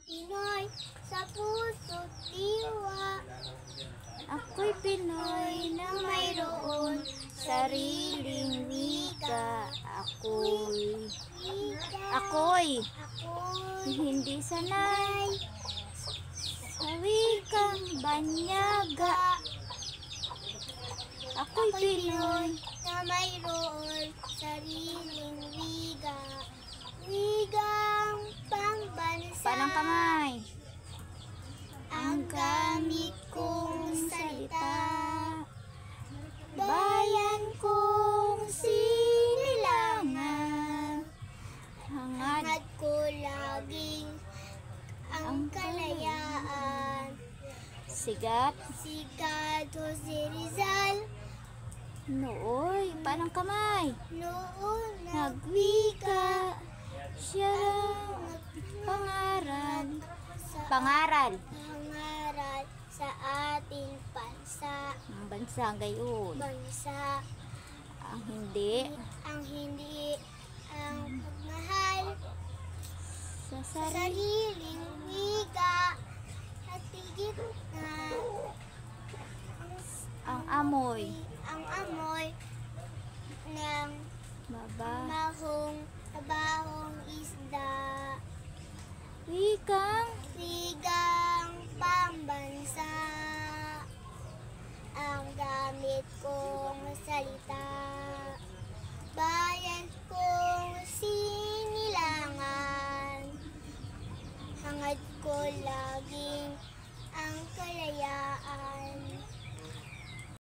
Pinoy sa puso't diwa. Ako'y Pinoy na mayroon sariling wika. Ako'y hindi sanay sa wikang banyaga. Ako'y Pinoy na mayroon sariling wika. Wigang pangbansa. Palang kamay. Ang gamit kong salita. Bayan kong sinilangan. Hangad ko laging ang kalayaan. Sigat. Sigat Jose Rizal. Nooy, palang kamay. Noon Nagwika siya pangaral. Pangaral. Pangaral sa ating bansa. Ang bansa gayon. Bansa Ang hindi ang hindi ang pagmahal sa sa sariling wika at higit na ang amoy. ang amoy ng Baba. bahong isda. Wikang Sigang pambansa. Ang gamit kong salita.